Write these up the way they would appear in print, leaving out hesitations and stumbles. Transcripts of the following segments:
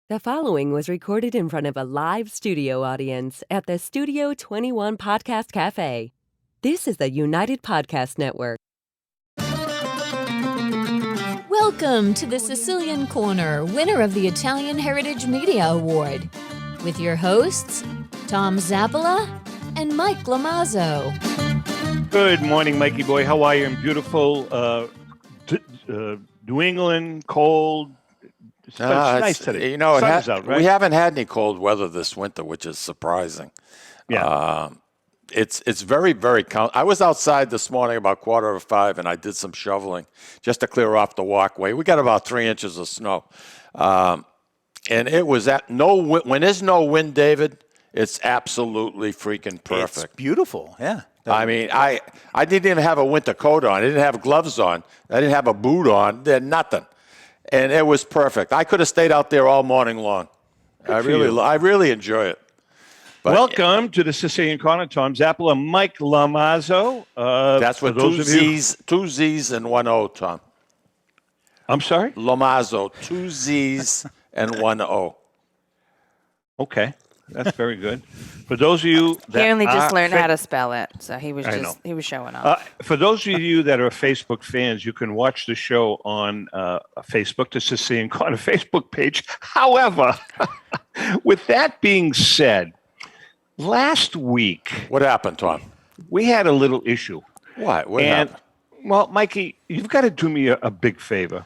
The following was recorded in front of a live studio audience at the Studio 21 Podcast Cafe. This is the United Podcast Network. Welcome to the Sicilian Corner, winner of the Italian Heritage Media Award, with your hosts, Tom Zappola and Mike Lamazzo. Good morning, Mikey boy. How are you in beautiful New England, cold? It's nice today. You know, Sun's out, right? We haven't had any cold weather this winter, which is surprising. Yeah. It's very, very cold. I was outside this morning about 4:45, and I did some shoveling just to clear off the walkway. We got about 3 inches of snow. And it was when there's no wind, David, it's absolutely freaking perfect. It's beautiful, yeah. I mean, I didn't even have a winter coat on. I didn't have gloves on. I didn't have a boot on. Nothing. And it was perfect. I could have stayed out there all morning long. I really enjoy it. But welcome to the Sicilian Corner. Tom Zappola, Mike Lamazzo. That's what two Z's and one O, Tom. I'm sorry? Lamazzo, 2 Z's and 1 O. Okay. That's very good. For those of you that he only just learned how to spell it, so he was showing off. For those of you that are Facebook fans, you can watch the show on Facebook, the Sicilian Corner Facebook page. However, with that being said, last week, what happened, Tom? We had a little issue. What happened? Well, Mikey, you've got to do me a big favor.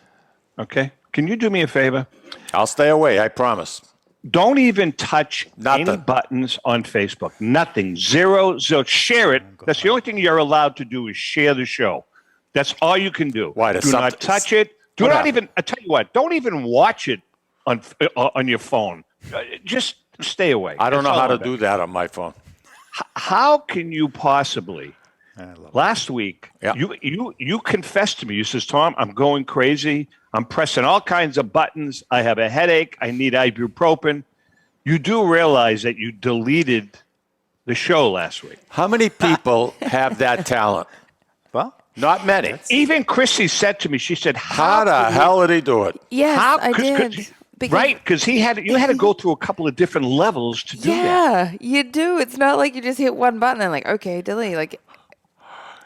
Okay? Can you do me a favor? I'll stay away, I promise. Don't even touch any buttons on Facebook. Nothing. Zero. Share it. That's the only thing you're allowed to do is share the show. That's all you can do. Why? Do not touch it. Do not even. I tell you what. Don't even watch it on your phone. Just stay away. I don't know how to do that on my phone. How can you possibly? Last week, you confessed to me. You says, Tom, I'm going crazy. I'm pressing all kinds of buttons. I have a headache. I need ibuprofen. You do realize that you deleted the show last week. How many people have that talent? Well, not many. Even Chrissy said to me, she said, how the hell did he do it? Yes, I did. Right, because you had to go through a couple of different levels to do that. Yeah, you do. It's not like you just hit one button and like, okay, delete. Like,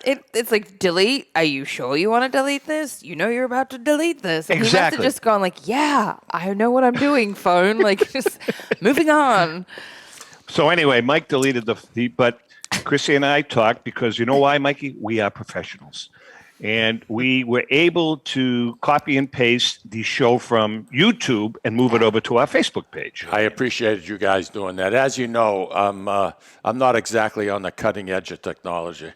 it's like, delete. Are you sure you want to delete this? You know you're about to delete this. And exactly. He must have just gone like, yeah, I know what I'm doing, phone. Like, just moving on. So anyway, Mike deleted but Chrissy and I talked because you know why, Mikey? We are professionals. And we were able to copy and paste the show from YouTube and move it over to our Facebook page. I appreciated you guys doing that. As you know, I'm not exactly on the cutting edge of technology.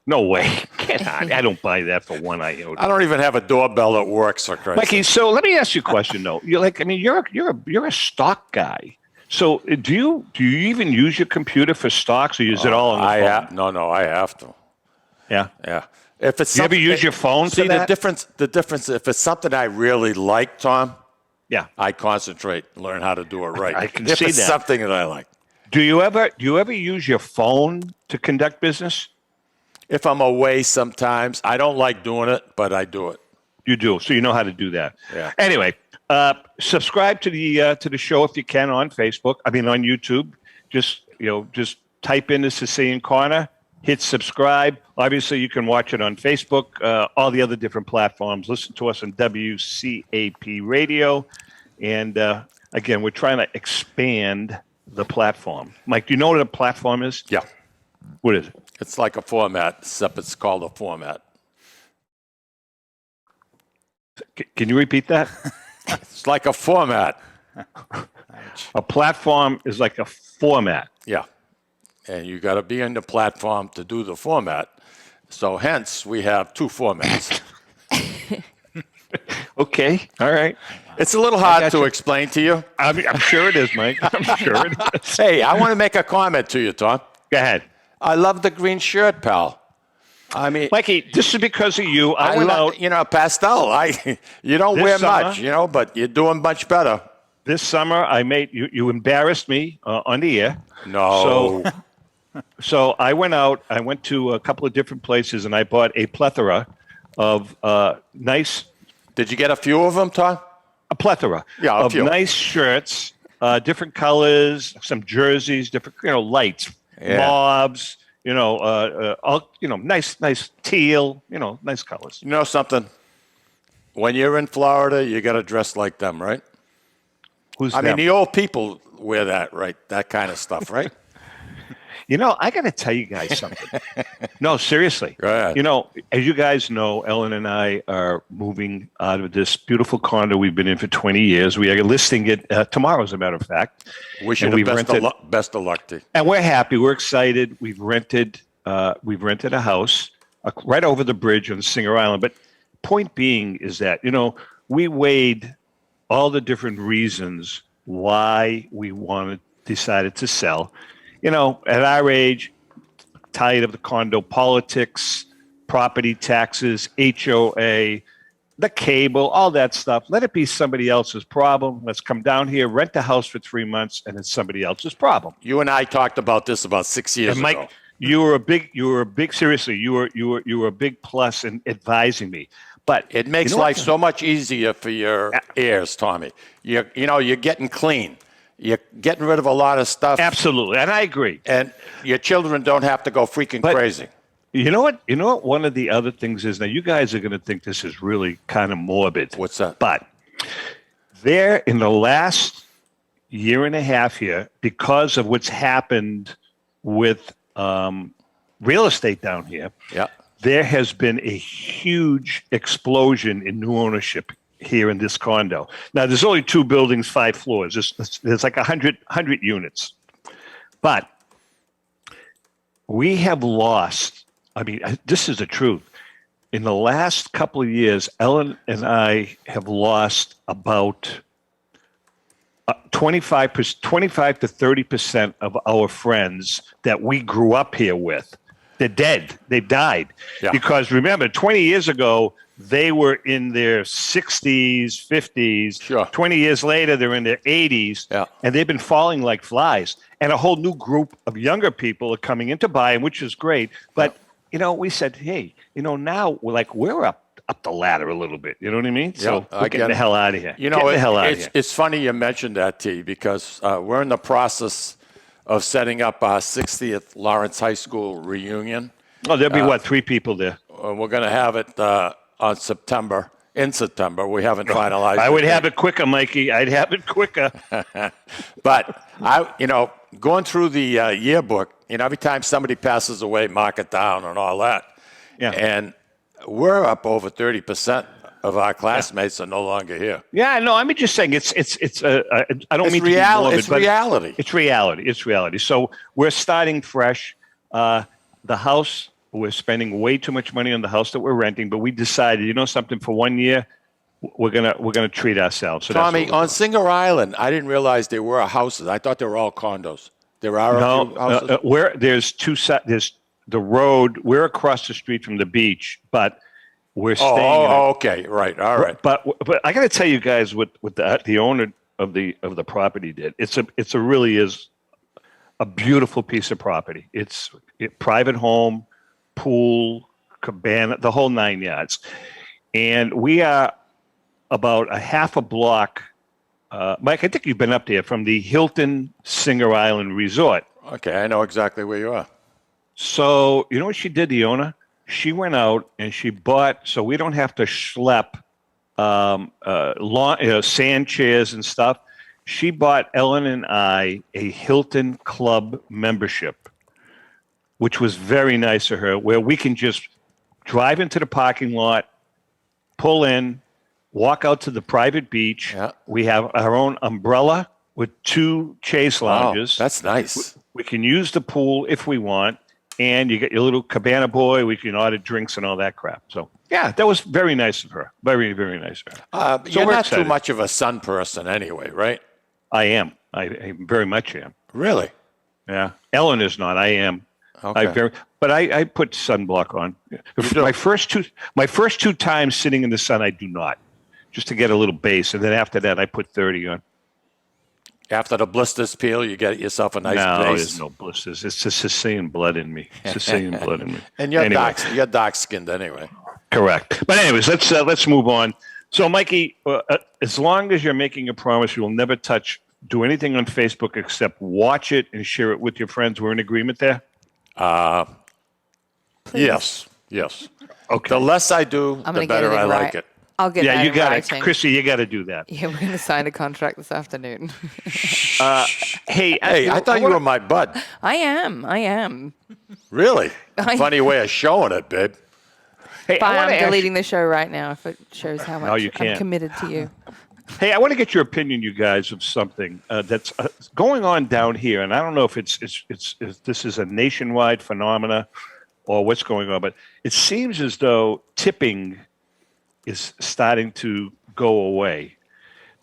No way. I don't buy that for one iota. I don't even have a doorbell that works, for Christ's sake. Mikey, so let me ask you a question though. You're a stock guy. So do you even use your computer for stocks, or is it all on the phone? No, I have to. Yeah. Yeah. If it's you ever use your phone for that? The difference, if it's something I really like, Tom, yeah, I concentrate, learn how to do it right. I can see that. If it's something that I like. Do you ever use your phone to conduct business? If I'm away sometimes, I don't like doing it, but I do it. You do, so you know how to do that. Yeah. Anyway, subscribe to the show if you can on Facebook. I mean on YouTube. Just type in the Sicilian Corner, hit subscribe. Obviously, you can watch it on Facebook, all the other different platforms. Listen to us on WCAP Radio, and again, we're trying to expand the platform. Mike, do you know what a platform is? Yeah. What is it? It's like a format, except it's called a format. Can you repeat that? It's like a format. A platform is like a format. Yeah. And you got to be in the platform to do the format. So hence, we have 2 formats. Okay. All right. It's a little hard to explain to you. I'm sure it is, Mike. I'm sure it is. Hey, I want to make a comment to you, Tom. Go ahead. I love the green shirt, pal. I mean, Mikey, this is because of you. I went out. Pastel. You don't wear summer, much, but you're doing much better. This summer, I made you embarrassed me on the air. No. So I went out. I went to a couple of different places, and I bought a plethora of nice. Did you get a few of them, Tom? a plethora Yeah, a of few. nice shirts, different colors, some jerseys, different lights, Yeah. mobs, all nice teal, nice colors. You know something? When you're in Florida, you got to dress like them, right? Who's I them? mean, the old people wear that, right? That kind of stuff, right? I got to tell you guys something. No, seriously. Go ahead. As you guys know, Ellen and I are moving out of this beautiful condo we've been in for 20 years. We are listing it tomorrow, as a matter of fact. Wish you And the we've best of luck to you. And we're happy. We're excited. We've rented a house right over the bridge on Singer Island. But point being is that, we weighed all the different reasons why we decided to sell. At our age, tired of the condo politics, property taxes, HOA, the cable, all that stuff. Let it be somebody else's problem. Let's come down here, rent the house for 3 months, and it's somebody else's problem. You and I talked about this about 6 years And Mike, ago. you were a big. Seriously, you were a big plus in advising me. But It makes life so much easier for your heirs, Tommy. You're getting clean. You're getting rid of a lot of stuff. Absolutely, and I agree. And your children don't have to go freaking crazy. You know what? One of the other things is, now you guys are going to think this is really kind of morbid. What's that? But there, in the last year and a half here, because of what's happened with real estate down here, Yeah. there has been a huge explosion in new ownership here in this condo. Now, there's only 2 buildings, 5 floors. There's like 100 units. But we have lost, this is the truth. In the last couple of years, Ellen and I have lost about 25 to 30% of our friends that we grew up here with. They're dead. They've died. Yeah. Because remember, 20 years ago, they were in their 60s, 50s. Sure. 20 years later, they're in their 80s. Yeah. And they've been falling like flies. And a whole new group of younger people are coming in to buy, which is great. But, we said, hey, now we're up the ladder a little bit. You know what I mean? So we're getting the hell out of here. It's funny you mentioned that, T, because we're in the process of setting up our 60th Lawrence High School reunion. Oh, there'll be 3 people there. We're going to have it in September. We haven't finalized. I would have it quicker, Mikey. I'd have it quicker. But going through the yearbook, every time somebody passes away, mark it down and all that. Yeah. And we're up over 30% of our classmates are no longer here. Yeah, no, I'm just saying it's I don't mean reality. to be morbid, it's but reality. It's reality. So we're starting fresh. The house, we're spending way too much money on the house that we're renting, but we decided, something, for 1 year, we're gonna treat ourselves. So Tommy, on Singer Island, I didn't realize there were houses. I thought they were all condos. There are a few houses? There's 2 sides. There's the road. We're across the street from the beach, but we're staying. Okay, right, all right. But I got to tell you guys what the owner of the property did. It really is a beautiful piece of property. It's a private home, pool, cabana, the whole 9 yards, and we are about a half a block. Mike, I think you've been up there from the Hilton Singer Island Resort. Okay, I know exactly where you are. So you know what she did, the owner? She went out and she bought, so we don't have to schlep sand chairs and stuff. She bought Ellen and I a Hilton Club membership, which was very nice of her, where we can just drive into the parking lot, pull in, walk out to the private beach. Yeah. We have our own umbrella with 2 chase lounges. Oh, that's nice. We can use the pool if we want. And you get your little cabana boy. We can order drinks and all that crap. So, yeah, that was very nice of her. Very, very nice of her. So you're we're not excited. too much of a sun person anyway, right? I am. I very much am. Really? Yeah. Ellen is not. I am. Okay. But I put sunblock on. My first two times sitting in the sun, I do not, just to get a little base. And then after that, I put 30 on. After the blisters peel, you get yourself a nice No, base. there's no blisters. It's the Sicilian blood in me. Sicilian blood in me. And you're dark-skinned anyway. Correct. But anyways, let's move on. So, Mikey, as long as you're making a promise, you will never do anything on Facebook except watch it and share it with your friends. We're in agreement there? Yes. Okay. The less I do, the better I like it. I'll get that you in got writing. it. Chrissy, you got to do that. Yeah, we're going to sign a contract this afternoon. Hey, I thought you were my bud. I am. Really? Funny way of showing it, babe. Hey, But I want I'm to deleting the show right now if it shows how much you I'm can't. committed to you. Hey, I want to get your opinion, you guys, of something that's going on down here, and I don't know if if this is a nationwide phenomena or what's going on, but it seems as though tipping is starting to go away.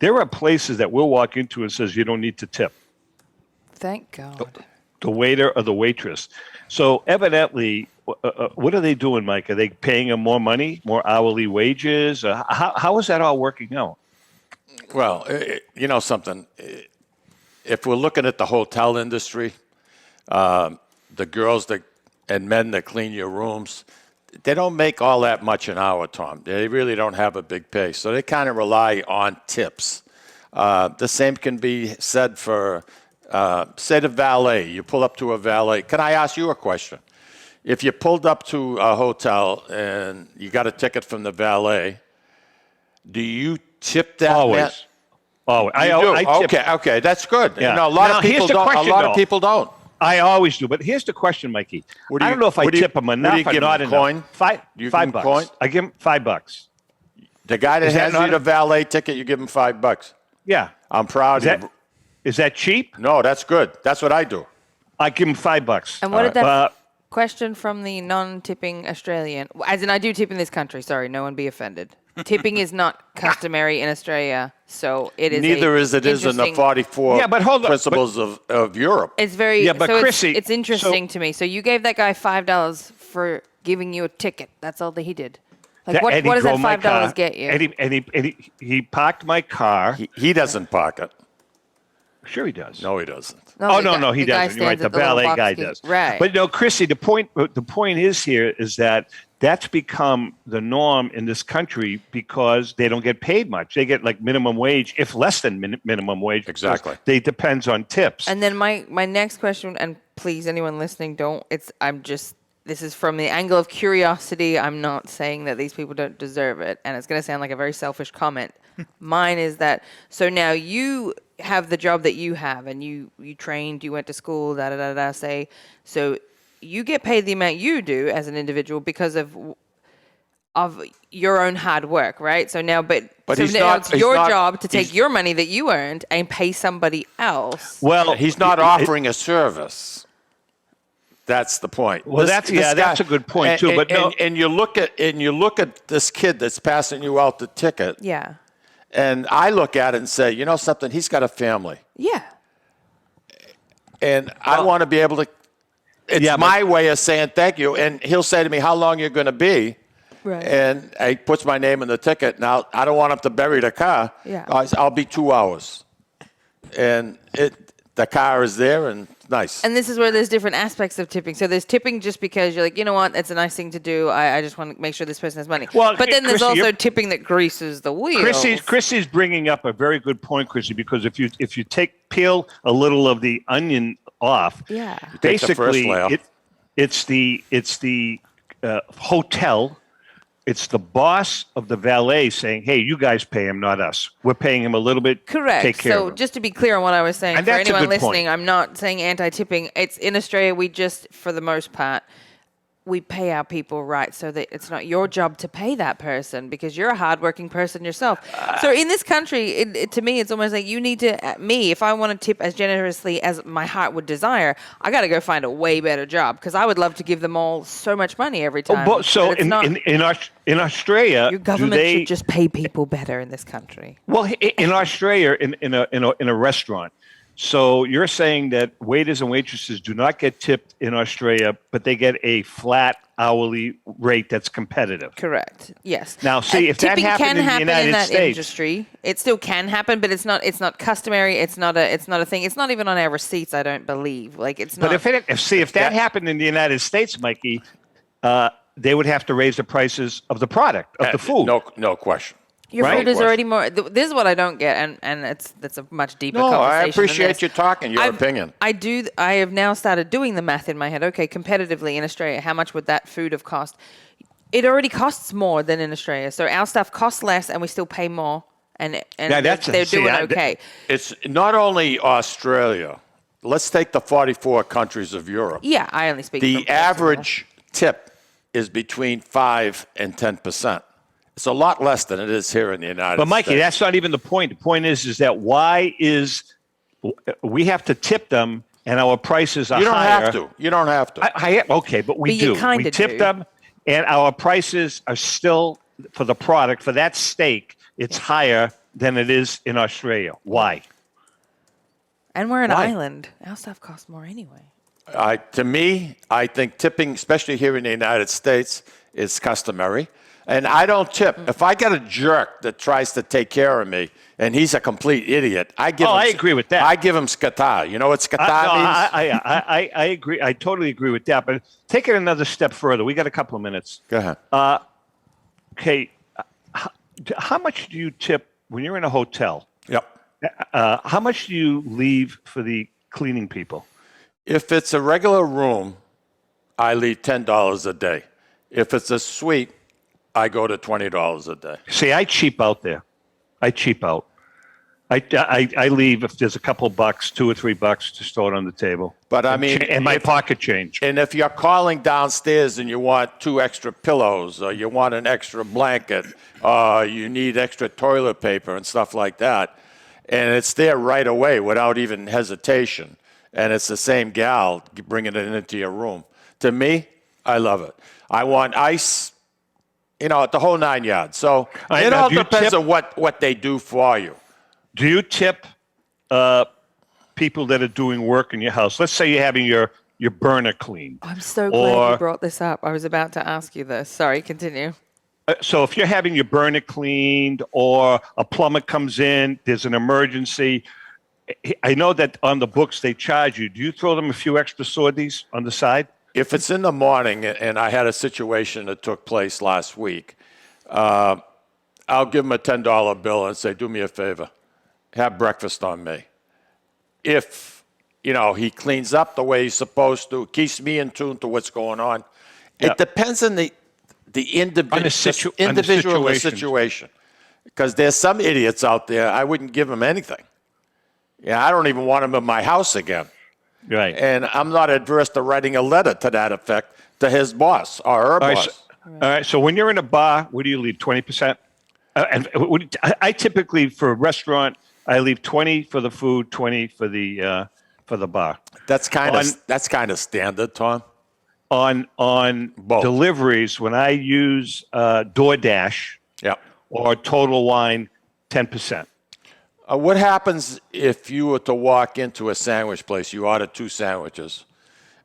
There are places that we'll walk into and says you don't need to tip Thank God. the waiter or the waitress. So evidently, what are they doing, Mike? Are they paying them more money, more hourly wages? How is that all working out? Well, you know something. If we're looking at the hotel industry, the girls and men that clean your rooms, they don't make all that much an hour, Tom. They really don't have a big pay. So they kind of rely on tips. The same can be said for, say, the valet. You pull up to a valet. Can I ask you a question? If you pulled up to a hotel and you got a ticket from the valet, do you tip that Always. man? Oh, I tip. Okay, that's good. Yeah. You know, a lot Now, of people here's the don't. question, A lot though. of people don't. I always do, but here's the question, Mikey. I don't know if I tip them enough or not enough. Coin? $5 You give him bucks. coin? I give him $5. The guy that Is that hands not you the a- valet ticket, you give him $5. Yeah. I'm proud of you. Is that cheap? No, that's good. That's what I do. I give him $5. And what did that question from the non-tipping Australian? As in, I do tip in this country. Sorry, no one be offended. Tipping is not customary in Australia, so it is. Neither is it in the 44 Yeah, but hold on, principles of Europe. It's very. Yeah, but so Chrissy, it's interesting to me. So you gave that guy $5 for giving you a ticket. That's all that he did. Like what does that $5 get you? And he parked my car. He doesn't park it. Sure he does. No, he doesn't. No, he the guy doesn't. You're right. stands The at little valet box guy gate. does. Right. But no, Chrissy, the point is here is that that's become the norm in this country because they don't get paid much. They get like minimum wage, if less than minimum wage. Exactly. They depends on tips. And then my next question, and please, anyone listening, this is from the angle of curiosity. I'm not saying that these people don't deserve it, and it's going to sound like a very selfish comment. Mine is that, so now you have the job that you have, and you trained, you went to school, say, so you get paid the amount you do as an individual because of your own hard work, right? So now, but so now it's your job to take your money that you earned and pay somebody else. Well, He's not offering a service. That's the point. Well, that's a good point too. And you look at this kid that's passing you out the ticket. Yeah. And I look at it and say, you know something? He's got a family. Yeah. And I want to be able to. It's my way of saying thank you. And he'll say to me, how long you're going to be? Right. And he puts my name in the ticket. Now, I don't want him to bury the car. Yeah. I'll be 2 hours. And the car is there and nice. And this is where there's different aspects of tipping. So there's tipping just because you're like, you know what, it's a nice thing to do. I just want to make sure this person has money. Well, but then there's Chrissy, also tipping that greases the wheels. Chrissy's bringing up a very good point, Chrissy, because if you peel a little of the onion off, Yeah. basically layer. it's the hotel. It's the boss of the valet saying, hey, you guys pay him, not us. We're paying him a little bit. Correct. Take care of So him. just to be clear on what I was saying, And for that's a anyone good point. listening, I'm not saying anti-tipping. It's in Australia, we just, for the most part, we pay our people right so that it's not your job to pay that person because you're a hardworking person yourself. So in this country, to me, it's almost like you need to, if I want to tip as generously as my heart would desire, I got to go find a way better job because I would love to give them all so much money every time. So in Australia, your government should just pay people better in this country. Well, in Australia, in a restaurant. So you're saying that waiters and waitresses do not get tipped in Australia, but they get a flat hourly rate that's competitive. Correct. Yes. Now, see, if that tipping happened can in the happen United in that States- industry. It still can happen, but it's not customary. It's not a thing. It's not even on our receipts. I don't believe. Like it's not. But if that happened in the United States, Mikey, they would have to raise the prices of the product of the food. No question. Your Right? food is already more. This is what I don't get, and that's a much deeper conversation. I than appreciate this. you talking, your opinion. I have now started doing the math in my head. Okay, competitively in Australia, how much would that food have cost? It already costs more than in Australia, so our stuff costs less, and we still pay more. And they're doing okay. It's not only Australia. Let's take the 44 countries of Europe. Yeah, I only speak. The average tip is between 5 and 10%. It's a lot less than it is here in the United States. But Mikey, that's not even the point. The point is that why is we have to tip them and our prices are higher? You don't have to. Okay, but we do. We tip do. them, and our prices are still for the product for that steak. It's higher than it is in Australia. Why? And we're an island. Our stuff costs more anyway. To me, I think tipping, especially here in the United States, is customary. And I don't tip. If I get a jerk that tries to take care of me and he's a complete idiot, I agree with that. I give him skata. You know what skata means? I agree. I totally agree with that. But take it another step further. We got a couple of minutes. Go ahead. Okay. How much do you tip when you're in a hotel? Yep. How much do you leave for the cleaning people? If it's a regular room, I leave $10 a day. If it's a suite, I go to $20 a day. See, I cheap out there. I cheap out. I leave if there's a couple bucks, $2 or $3 to throw it on the table. But I mean, and my pocket change. And if you're calling downstairs and you want 2 extra pillows, or you want an extra blanket, or you need extra toilet paper and stuff like that, and it's there right away without even hesitation, and it's the same gal bringing it into your room. To me, I love it. I want ice, the whole 9 yards. So it all depends on what they do for you. Do you tip people that are doing work in your house? Let's say you're having your burner cleaned. I'm so glad you brought this up. I was about to ask you this. Sorry, continue. So if you're having your burner cleaned or a plumber comes in, there's an emergency. I know that on the books they charge you. Do you throw them a few extra sorties on the side? If it's in the morning, and I had a situation that took place last week, I'll give him a $10 bill and say, do me a favor, have breakfast on me. If, he cleans up the way he's supposed to, keeps me in tune to what's going on. It depends on the individual situation. Because there's some idiots out there, I wouldn't give them anything. Yeah, I don't even want them in my house again. Right. And I'm not adverse to writing a letter to that effect to his boss or her boss. All right. So when you're in a bar, what do you leave? 20%? I typically, for a restaurant, I leave 20 for the food, 20 for the bar. That's kind of standard, Tom. On Both. deliveries, when I use DoorDash or Total Wine, 10%. What happens if you were to walk into a sandwich place, you order 2 sandwiches,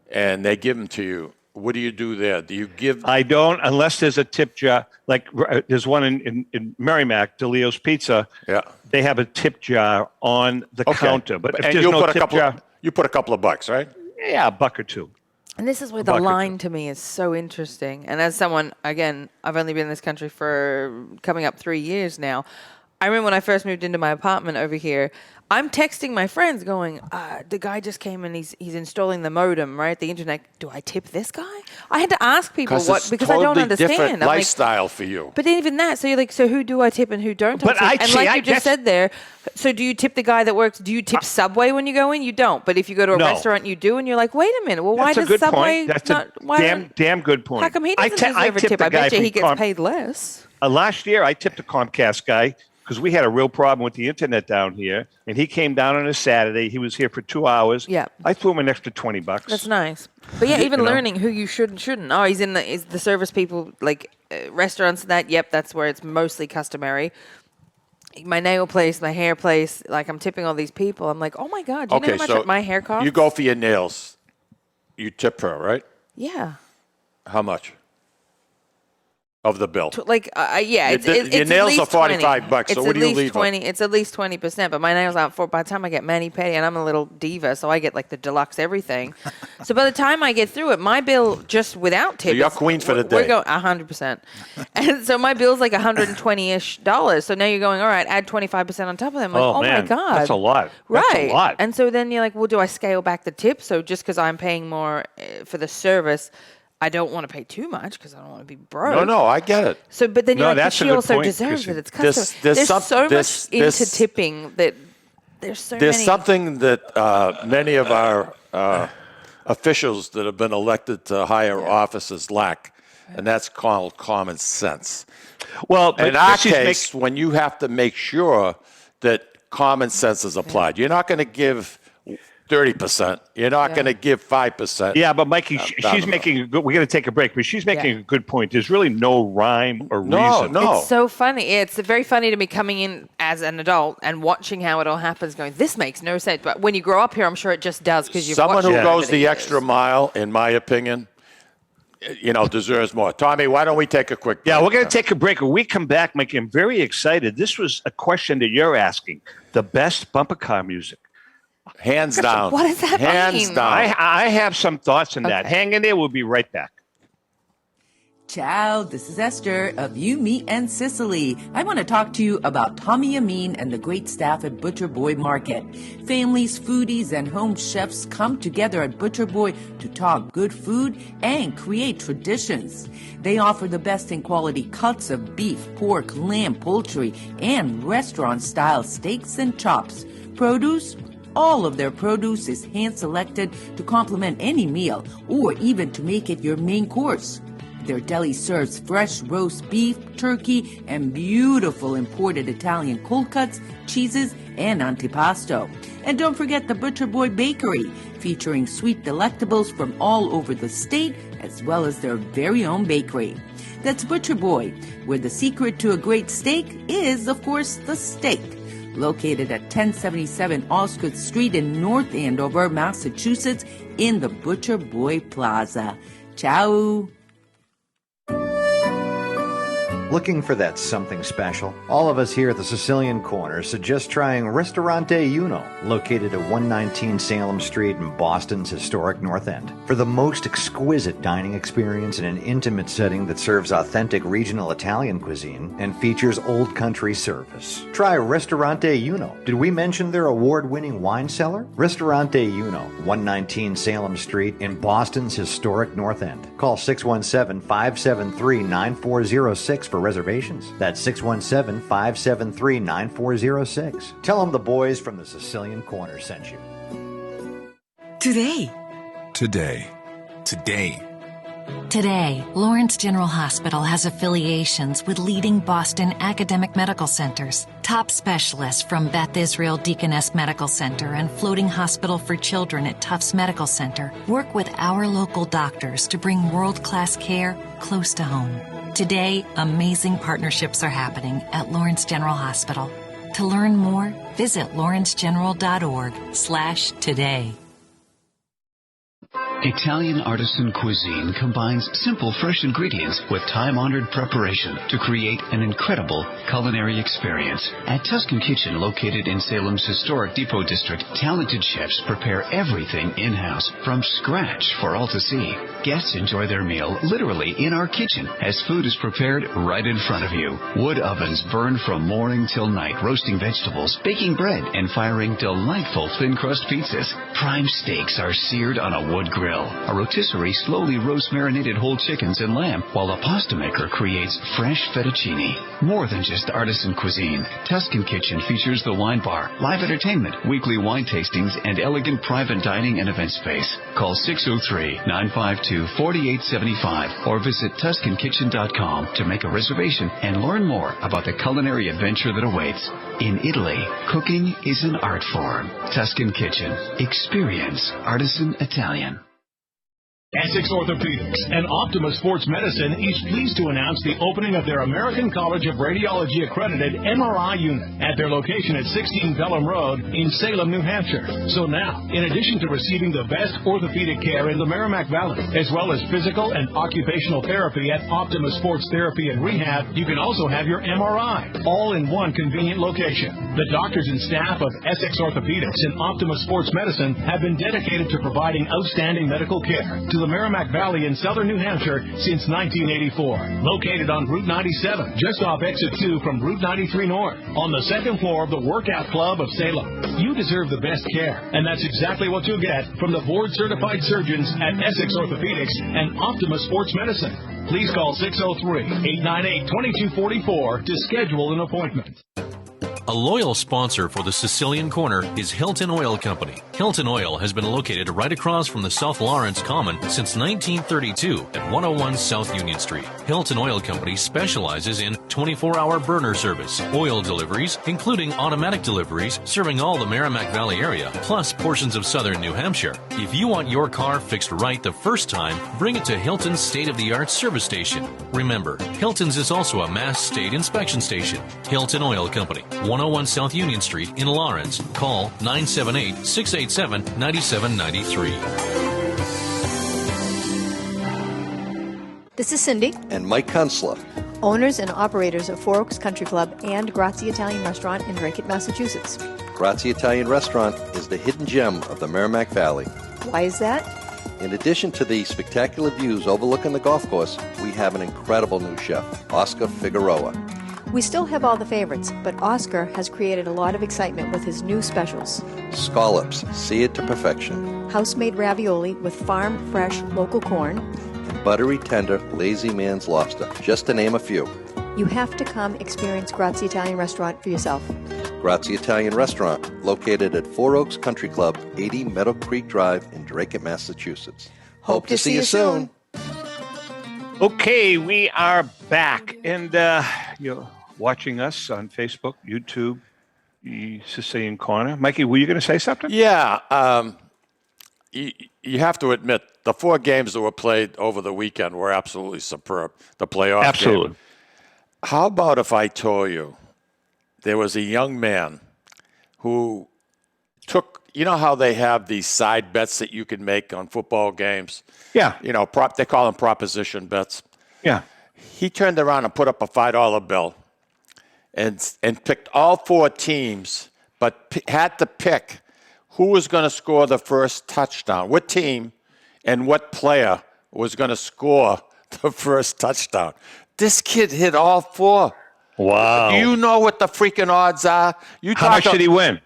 and they give them to you? What do you do there? Do you give? I don't, unless there's a tip jar. Like there's one in Merrimack, DeLeo's Pizza. Yeah. They have a tip jar on the counter. But if there's no tip jar, you put a couple of bucks, right? Yeah, $1 or $2. And this is where the line to me is so interesting. And as someone, again, I've only been in this country for coming up 3 years now. I remember when I first moved into my apartment over here, I'm texting my friends going, the guy just came and he's installing the modem, right? The internet. Do I tip this guy? I had to ask people because I don't understand. Different lifestyle for you. But even that, so you're like, so who do I tip and who don't I tip? And like you just said there, so do you tip the guy that works? Do you tip Subway when you go in? You don't. But if you go to a restaurant, you do. And you're like, wait a minute. Well, why does Subway That's a damn good point. How come he doesn't deserve a tip? I bet you he gets paid less. Last year, I tipped a Comcast guy because we had a real problem with the internet down here, and he came down on a Saturday. He was here for 2 hours. Yeah, I threw him an extra $20. That's nice. But yeah, even learning who you should and shouldn't. Oh, he's in the service people, like restaurants and that. Yep, that's where it's mostly customary. My nail place, my hair place, like I'm tipping all these people. I'm like, oh my God, do you know how much my hair costs? You go for your nails. You tip her, right? Yeah. How much? of the bill. Yeah, it's your nails are $45. So what do you leave? It's at least 20%. But my nails aren't by the time I get mani pedi, and I'm a little diva, so I get like the deluxe everything. So by the time I get through it, my bill just without tips. So you're queen for the day. We're going 100%, and so my bill's like $120-ish. So now you're going, all right, add 25% on top of them. Like, oh man, my god, that's a lot. Right. That's a lot. And so then you're like, well, do I scale back the tip? So just because I'm paying more for the service, I don't want to pay too much because I don't want to be broke. No, I get it. So, but then you're like, that's she a good also point, deserves Chrissy. it. It's customer. There's so much into tipping that there's so many. There's something that many of our officials that have been elected to higher offices lack, and that's called common sense. Well, but in our case, when you have to make sure that common sense is applied, you're not going to give 30%. You're not going to give 5%. Yeah, but Mikey, she's making a good. We're going to take a break, but she's making a good point. There's really no rhyme or reason. No. It's so funny. It's very funny to me coming in as an adult and watching how it all happens. Going, this makes no sense. But when you grow up here, I'm sure it just does because you've someone watched who goes the years. extra mile, in my opinion, deserves more. Tommy, why don't we take a quick break? Yeah, we're going to take a break. When we come back, Mikey, I'm very excited. This was a question that you're asking. The best bumper car music. Hands down. What does that Hands mean? down. I have some thoughts on that. Hang in there. We'll be right back. Ciao, this is Esther of You, Me, and Sicily. I want to talk to you about Tommy Amin and the great staff at Butcher Boy Market. Families, foodies, and home chefs come together at Butcher Boy to talk good food and create traditions. They offer the best in quality cuts of beef, pork, lamb, poultry, and restaurant-style steaks and chops. Produce? All of their produce is hand-selected to complement any meal or even to make it your main course. Their deli serves fresh roast beef, turkey, and beautiful imported Italian cold cuts, cheeses, and antipasto. And don't forget the Butcher Boy Bakery, featuring sweet delectables from all over the state, as well as their very own bakery. That's Butcher Boy, where the secret to a great steak is, of course, the steak. Located at 1077 Osgood Street in North Andover, Massachusetts, in the Butcher Boy Plaza. Ciao! Looking for that something special? All of us here at the Sicilian Corner suggest trying Ristorante Uno, located at 119 Salem Street in Boston's historic North End. For the most exquisite dining experience in an intimate setting that serves authentic regional Italian cuisine and features old country service. Try Ristorante Uno. Did we mention their award-winning wine cellar? Ristorante Uno, 119 Salem Street in Boston's historic North End. Call 617-573-9406 for reservations. That's 617-573-9406. Tell them the boys from the Sicilian Corner sent you. Today, Lawrence General Hospital has affiliations with leading Boston academic medical centers. Top specialists from Beth Israel Deaconess Medical Center and Floating Hospital for Children at Tufts Medical Center work with our local doctors to bring world-class care close to home. Today, amazing partnerships are happening at Lawrence General Hospital. To learn more, visit lawrencegeneral.org/today. Italian artisan cuisine combines simple, fresh ingredients with time-honored preparation to create an incredible culinary experience. At Tuscan Kitchen, located in Salem's historic Depot District, talented chefs prepare everything in-house from scratch for all to see. Guests enjoy their meal literally in our kitchen as food is prepared right in front of you. Wood ovens burn from morning till night, roasting vegetables, baking bread, and firing delightful thin-crust pizzas. Prime steaks are seared on a wood grill. A rotisserie slowly roasts marinated whole chickens and lamb, while a pasta maker creates fresh fettuccine. More than just artisan cuisine, Tuscan Kitchen features the wine bar, live entertainment, weekly wine tastings, and elegant private dining and event space. Call 603-952-4875 or visit TuscanKitchen.com to make a reservation and learn more about the culinary adventure that awaits. In Italy, cooking is an art form. Tuscan Kitchen. Experience artisan Italian. Essex Orthopedics and Optima Sports Medicine each pleased to announce the opening of their American College of Radiology accredited MRI unit at their location at 16 Pelham Road in Salem, New Hampshire. So now, in addition to receiving the best orthopedic care in the Merrimack Valley, as well as physical and occupational therapy at Optima Sports Therapy and Rehab, you can also have your MRI, all in one convenient location. The doctors and staff of Essex Orthopedics and Optima Sports Medicine have been dedicated to providing outstanding medical care to the Merrimack Valley in southern New Hampshire since 1984. Located on Route 97, just off Exit 2 from Route 93 North, on the second floor of the Workout Club of Salem. You deserve the best care, and that's exactly what you'll get from the board-certified surgeons at Essex Orthopedics and Optima Sports Medicine. Please call 603-898-2244 to schedule an appointment. A loyal sponsor for the Sicilian Corner is Hilton Oil Company. Hilton Oil has been located right across from the South Lawrence Common since 1932 at 101 South Union Street. Hilton Oil Company specializes in 24-hour burner service, oil deliveries, including automatic deliveries, serving all the Merrimack Valley area, plus portions of southern New Hampshire. If you want your car fixed right the first time, bring it to Hilton's state-of-the-art service station. Remember, Hilton's is also a Mass State inspection station. Hilton Oil Company, 101 South Union Street in Lawrence. Call 978-687-9793. This is Cindy. And Mike Kunstler. Owners and operators of Four Oaks Country Club and Grazie Italian Restaurant in Drake, Massachusetts. Grazie Italian Restaurant is the hidden gem of the Merrimack Valley. Why is that? In addition to the spectacular views overlooking the golf course, we have an incredible new chef, Oscar Figueroa. We still have all the favorites, but Oscar has created a lot of excitement with his new specials. Scallops, seared to perfection. House-made ravioli with farm-fresh local corn. And buttery, tender, lazy man's lobster, just to name a few. You have to come experience Grazie Italian Restaurant for yourself. Grazie Italian Restaurant, located at Four Oaks Country Club, 80 Meadow Creek Drive in Drake, Massachusetts. Hope to see you soon. Okay, we are back. And you're watching us on Facebook, YouTube, the Sicilian Corner. Mikey, were you going to say something? Yeah. You have to admit, the 4 games that were played over the weekend were absolutely superb. The playoff Absolutely. game. How about if I told you there was a young man who took, you know how they have these side bets that you can make on football games? Yeah. You know, they call them proposition bets. Yeah. He turned around and put up a $5 bill and picked all 4 teams, but had to pick who was going to score the first touchdown, what team and what player was going to score the first touchdown. This kid hit all 4. Wow. Do you know what the freaking odds are? How much did he win?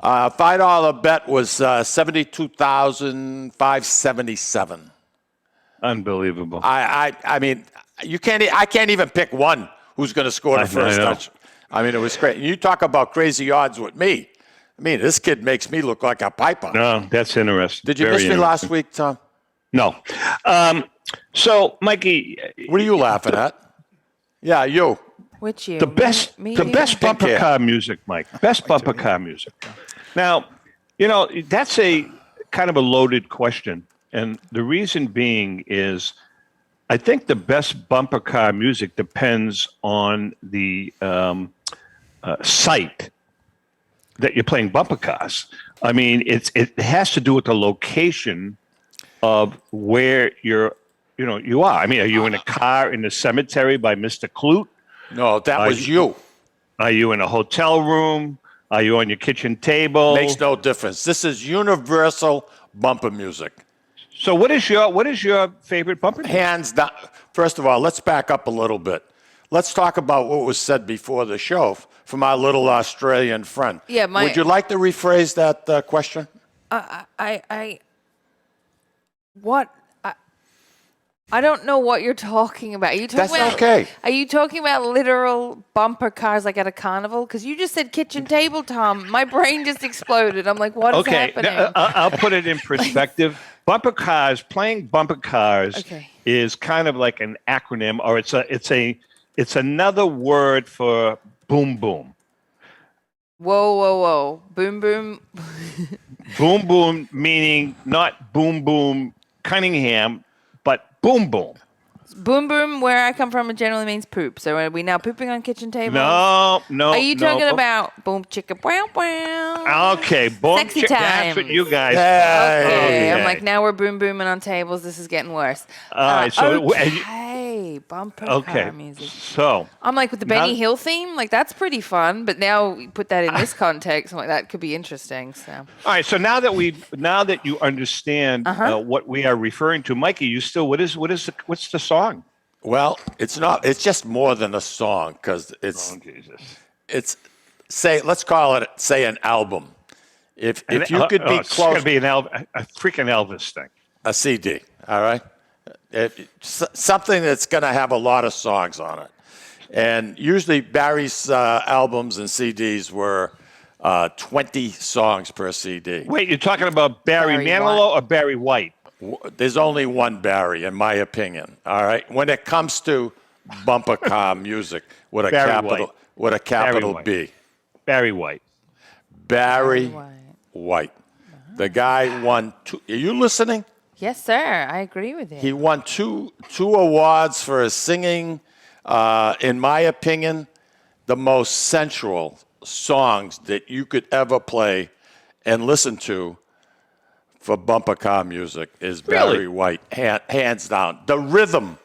$5 bet was $72,577. Unbelievable. I mean, I can't even pick one who's going to score the first touch. I mean, it was great. You talk about crazy odds with me. I mean, this kid makes me look like a piper. No, that's interesting. Did you miss me last week, Tom? No. So, Mikey, what are you laughing at? Yeah, you. Which you? The best bumper car music, Mike. Best bumper car music. Now, you know, that's a kind of a loaded question. And the reason being is I think the best bumper car music depends on the site that you're playing bumper cars. I mean, it has to do with the location of where you are. I mean, are you in a car in the cemetery by Mr. Clute? No, that was you. Are you in a hotel room? Are you on your kitchen table? Makes no difference. This is universal bumper music. So what is your favorite bumper music? Hands down. First of all, let's back up a little bit. Let's talk about what was said before the show from our little Australian friend. Yeah, would you like to rephrase that question? I don't know what you're talking about. Are you talking That's okay. Are you talking about literal bumper cars like at a carnival? Because you just said kitchen table, Tom. My brain just exploded. I'm like, what is happening? I'll put it in perspective. Playing bumper cars is kind of like an acronym, or it's another word for boom boom. Whoa. Boom boom. Boom boom meaning not boom boom Cunningham, but boom boom. Boom boom, where I come from, it generally means poop. So are we now pooping on kitchen tables? No. Are you talking about boom chicka wow wow? Okay, boom Sexy chicka. times. That's what you guys. Okay. I'm like, now we're boom booming on tables. This is getting worse. All right. So okay, bumper car music. So I'm like with the Benny Hill theme, like that's pretty fun. But now we put that in this context, I'm like that could be interesting. So. All right. So now that you understand what we are referring to, Mikey, you still what's the song? Well, it's not. It's just more than a song because it's. Oh, Jesus. It's let's call it an album. If you could be it's close, going to be a freaking Elvis thing. A CD. All right. Something that's going to have a lot of songs on it, and usually Barry's albums and CDs were 20 songs per CD. Wait, you're talking about Barry Manilow or Barry White? There's only one Barry, in my opinion. All right. When it comes to bumper car music, with a capital B. Barry White. Barry White. The guy won two. Are you listening? Yes, sir. I agree with you. He won two awards for his singing. In my opinion, the most sensual songs that you could ever play and listen to for bumper car music is Barry White, hands down. The rhythm,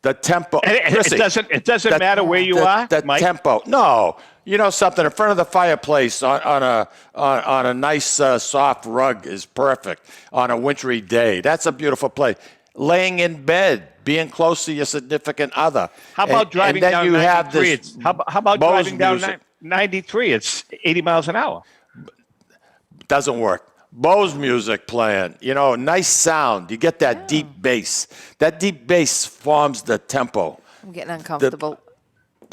the tempo. It doesn't matter where you are. The Mike? tempo. No, you know something. In front of the fireplace on a nice soft rug is perfect on a wintry day. That's a beautiful place. Laying in bed, being close to your significant other. How about driving and then down you 93? Have this how about Bose driving down music. 93? It's 80 miles an hour. Doesn't work. Bose music playing, nice sound. You get that deep bass. That deep bass forms the tempo. I'm getting uncomfortable.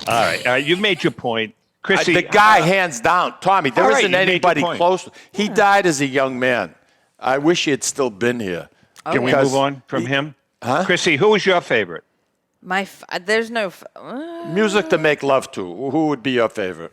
All right, you've made your point. Chrissy, the guy, hands down. Tommy, there isn't anybody close. He died as a young man. I wish he had still been here. Can we move on from him? Huh? Chrissy, who was your favorite? There's no... Music to make love to. Who would be your favorite?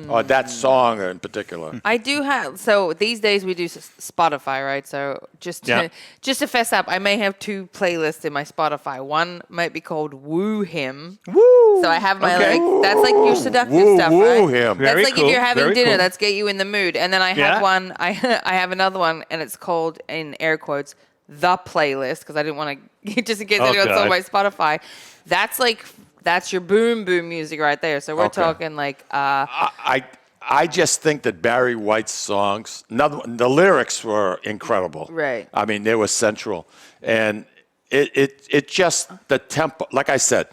Or that song in particular? I do have. So these days we do Spotify, right? So just to fess up, I may have two playlists in my Spotify. One might be called Woo Him. Woo! So I have my that's like your seductive stuff, right? Woo Him. That's Very like cool. if you're having Very dinner, cool. that's get you in the mood. And then I have one. I have another one, and it's called in air quotes the playlist because I didn't want to just in case anyone saw my Spotify. That's your boom boom music right there. So we're talking like. I just think that Barry White's songs, the lyrics were incredible. Right. I mean, they were central, and it just the tempo. Like I said,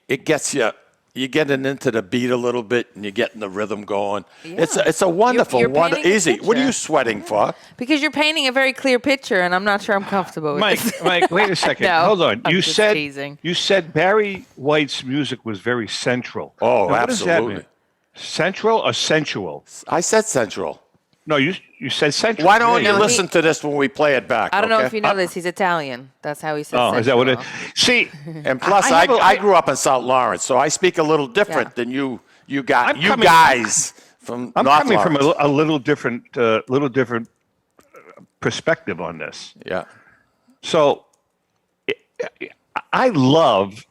it gets you. You're getting into the beat a little bit, and you're getting the rhythm going. Yeah. It's a wonderful, easy. What are you sweating for? Because you're painting a very clear picture, and I'm not sure I'm comfortable with this. Mike, wait a second. No, hold on. I'm just teasing. You said Barry White's music was very central. Oh, now, absolutely. What does that mean? Central or sensual? I said central. No, you said central. Why don't you listen to this when we play it back? I don't know if you know this. He's Italian. That's how he says central. Oh, is that what it is? See, and plus, I grew up in South Lawrence, so I speak a little different than you guys from I'm North coming Lawrence. from a little different perspective on this. Yeah. So, I love,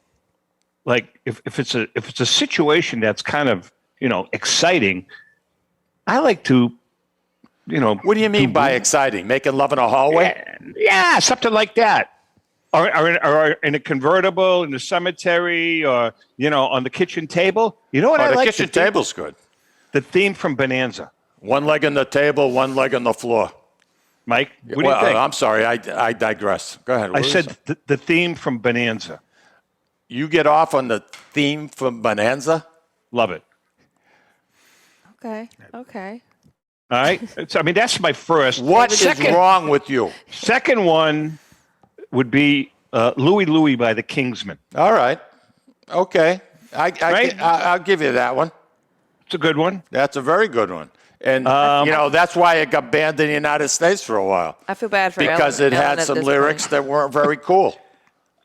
like, if it's a situation that's kind of exciting, I like to, What do you mean by exciting? Making love in a hallway? Yeah, something like that. Or in a convertible in the cemetery, or on the kitchen table. You know what I like? The kitchen table's good. The theme from Bonanza. One leg on the table, one leg on the floor. Mike, what do you think? I'm sorry, I digress. Go ahead. I said the theme from Bonanza. You get off on the theme from Bonanza? Love it. Okay. All right. That's my first. What is wrong with you? Second one would be Louie Louie by the Kingsmen. All right. Okay. I'll give you that one. It's a good one. That's a very good one. And, that's why it got banned in the United States for a while. I feel bad for because Ellen, it had some lyrics that weren't very cool.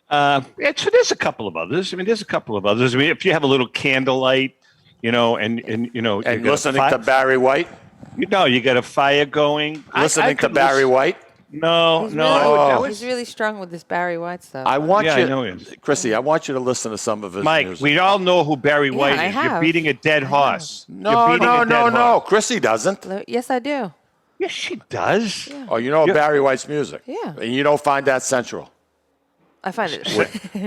There's a couple of others. If you have a little candlelight, and listening to Barry White. You got a fire going. Listening to Barry White. No. He's really strong with this Barry White stuff. I want I you, know he is. Chrissy. I want you to listen to some of his Mike, music. we all know who Barry White I is. You're have. beating a dead horse. No. Chrissy doesn't. Yes, I do. Yes, she does. Yeah. Oh, you know Barry White's music. Yeah. And you don't find that central. I find it.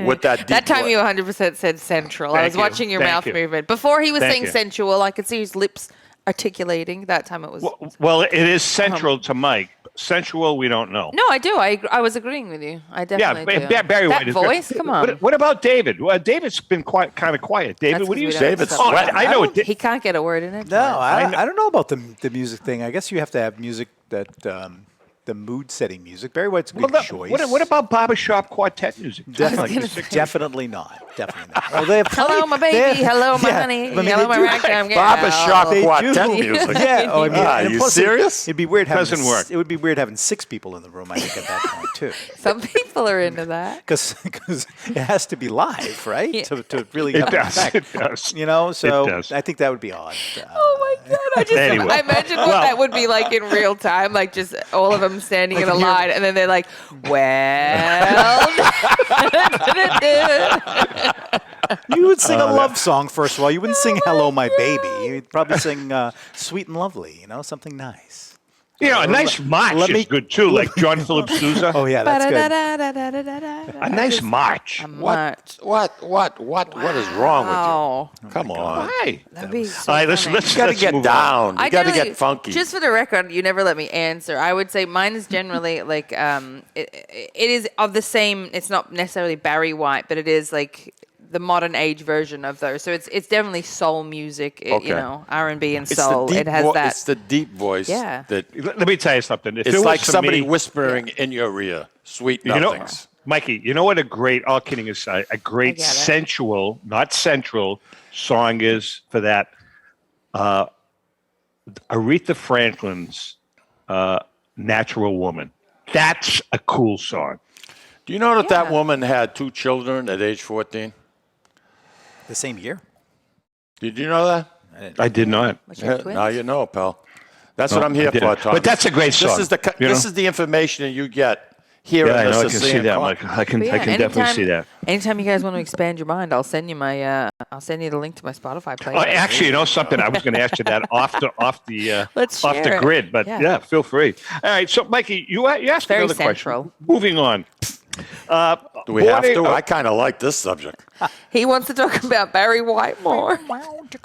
With that deep That time voice. you 100% said central. I Thank was you. watching your Thank mouth you. movement. Before he was Thank saying you. sensual, I could see his lips articulating. That time it was. Well, it is central to Mike. Sensual, we don't know. No, I do. I was agreeing with you. I definitely do. Barry that White is voice, come on. What about David? Well, David's been kind of quiet. David, That's what do you 'cause we say? don't David's have stuff. sweating. I know it. He can't get a word in it. No, I don't know about the music thing. I guess you have to have music that the mood-setting music. Barry White's a good choice. What about barbershop quartet music? Definitely not. Definitely not. Well, they have Hello, my baby. Hello, my honey. Hello, my ragtime gal. Barbershop They quartet do. music. Yeah. Oh, I mean, Are and you plus serious? It'd be weird having Doesn't work. It would be weird having 6 people in the room. I think at that point too, Some people are into that. because it has to be live, right? Yeah. To really It have an does. effect. It does. You know, so It does. I think that would be odd. Oh my God! Anyway. I imagine what that would be like in real time, like just all of them standing in a line, and then they're like, "Well." You would sing a love song first of all. You wouldn't sing "Hello, My Baby." You'd probably sing "Sweet and Lovely." You know, something nice. You know, a nice march is good too, like John Philip Sousa. Oh yeah, that's good. A nice march. What is wrong with you? Come on. Why? That'd be so All right, let's You got to let's get move down. You I got to generally- get funky. Just for the record, you never let me answer. I would say mine is generally like it is of the same. It's not necessarily Barry White, but it is like the modern age version of those. So it's definitely soul music. Okay. You know, R&B and It's soul. the deep It has that. It's the deep voice. Yeah. That Let me tell you something. If it it's was like for somebody me, whispering in your ear. Sweet you know, nothings. Mikey, you know what a great, all kidding aside, a great get it. sensual, not central, song is for that? Aretha Franklin's Natural Woman. That's a cool song. Do you know that Yeah. that woman had 2 children at age 14? The same year. Did you know that? I did not. She had twins? Now you know, pal. That's No, what I'm I here didn't. for, Tom. But that's a great song, This is the you this know? is the information that you get here Yeah, I in the know. I can see Sicilian that, Corner. Mike. I can But yeah, definitely see that. Anytime you guys want to expand your mind, I'll send you my. I'll send you the link to my Spotify playlist. Oh, actually, you know something? I was going to ask you that off Let's the share it. grid, but Yeah. yeah, feel free. All right, so Mikey, you asked Very another central. question. Moving on. Do we have boarding- to? I kind of like this subject. He wants to talk about Barry White more.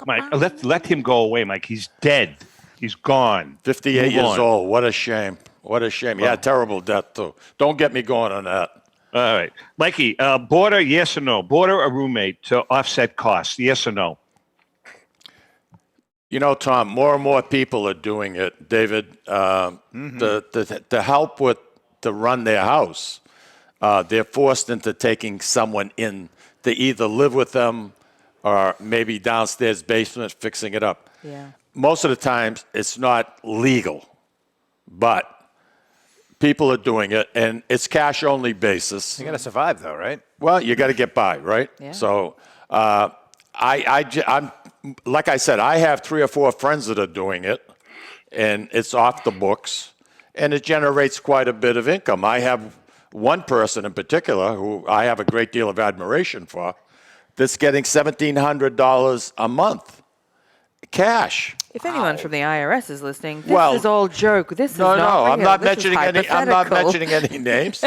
Mike, let him go away, Mike. He's dead. He's gone. 58 Move years on. old. What a shame. What a shame. He had terrible death, too. Don't get me going on that. All right, Mikey. Border, yes or no? Border a roommate to offset costs, yes or no? You know, Tom, more and more people are doing it, David. To help to run their house, they're forced into taking someone in to either live with them or maybe downstairs basement fixing it up. Yeah. Most of the times, it's not legal, but people are doing it, and it's cash-only basis. You got to survive though, right? Well, you got to get by, right? Yeah. So, I'm like I said, I have 3 or 4 friends that are doing it, and it's off the books, and it generates quite a bit of income. I have one person in particular who I have a great deal of admiration for that's getting $1,700 a month cash. If anyone from the IRS is listening, this Well, is all joke. This is No, not no, real. I'm not This is mentioning any. I'm not hypothetical. mentioning any names.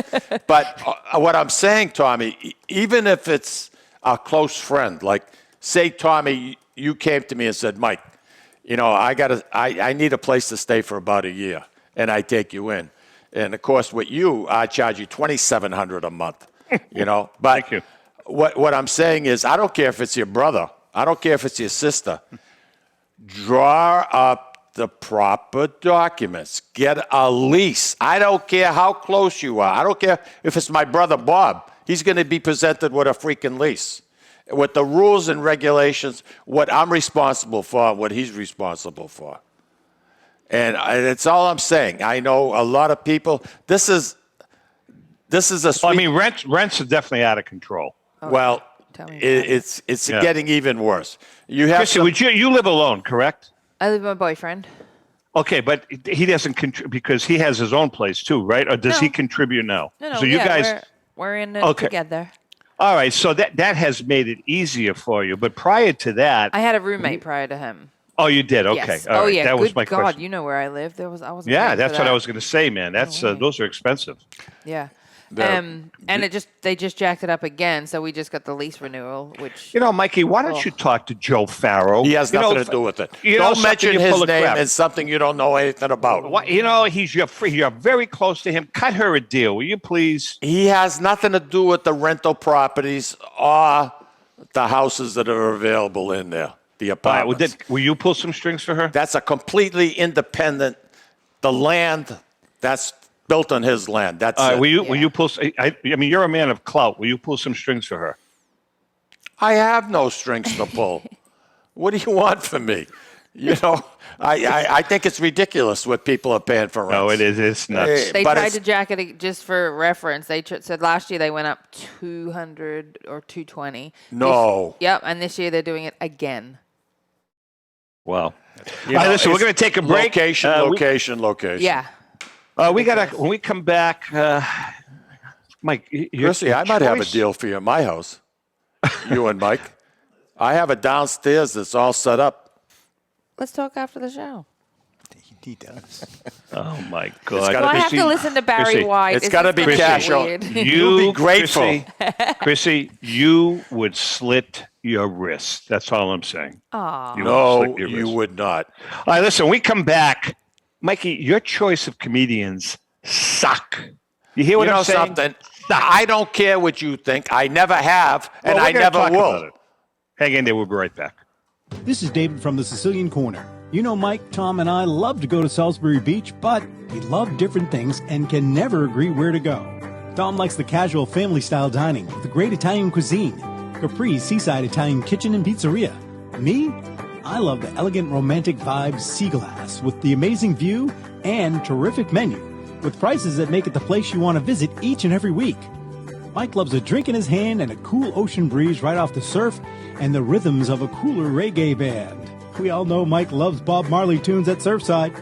But what I'm saying, Tommy, even if it's a close friend, like say, Tommy, you came to me and said, Mike, you know, I need a place to stay for about a year, and I take you in, and of course, with you, I charge you $2,700 a month. You know, but Thank you. What I'm saying is, I don't care if it's your brother, I don't care if it's your sister. Draw up the proper documents. Get a lease. I don't care how close you are. I don't care if it's my brother Bob. He's going to be presented with a freaking lease. With the rules and regulations, what I'm responsible for, what he's responsible for. And it's all I'm saying. I know a lot of people. This is a sweet. Well, I mean, rents are definitely out of control. Well, Tell me it's Yeah. getting even worse. You have Chrissy, you live alone, correct? I live with my boyfriend. Okay, but he doesn't contribute because he has his own place too, right? Or does he contribute now? No, So you guys, we're in it together. All right, so that has made it easier for you. But prior to that, I had a roommate prior to him. Oh, you did? Okay. Yes. All right. Yeah. That Good was my God, question. you know where I live. I wasn't. Yeah, paying that's for what that. I was going to say, man. That's those are expensive. Yeah. And they just jacked it up again, so we just got the lease renewal, which Mikey, why don't you talk to Joe Farrow? He has nothing to do with it. Don't mention his name as something you don't know anything about. He's you're very close to him. Cut her a deal, will you please? He has nothing to do with the rental properties or the houses that are available in there, the apartments. Will you pull some strings for her? That's a completely independent. The land that's built on his land. That's it. Will you pull? I mean, you're a man of clout. Will you pull some strings for her? I have no strings to pull. What do you want from me? I think it's ridiculous what people are paying for rent. No, it is. It's nuts. They tried to jack it just for reference. They said last year they went up 200 or 220. No. Yep, and this year they're doing it again. Wow. All right, listen, we're going to take a break. Location. Yeah. When we come back, Mike. Chrissy, I might have a deal for you at my house. You and Mike. I have it downstairs that's all set up. Let's talk after the show. He does. Oh, my God. I have to listen to Barry White. It's got to be cash. You'll be grateful. Chrissy, you would slit your wrist. That's all I'm saying. No, you would not. All right, listen, when we come back, Mikey, your choice of comedians suck. You hear what I'm saying? Something? I don't care what you think. I never have, and I never will. Hang in there. We'll be right back. This is David from the Sicilian Corner. You know, Mike, Tom, and I love to go to Salisbury Beach, but we love different things and can never agree where to go. Tom likes the casual family-style dining with the great Italian cuisine, Capri's seaside Italian kitchen and pizzeria. Me? I love the elegant romantic vibes Sea Glass with the amazing view and terrific menu with prices that make it the place you want to visit each and every week. Mike loves a drink in his hand and a cool ocean breeze right off the surf and the rhythms of a cooler reggae band. We all know Mike loves Bob Marley tunes at Surfside.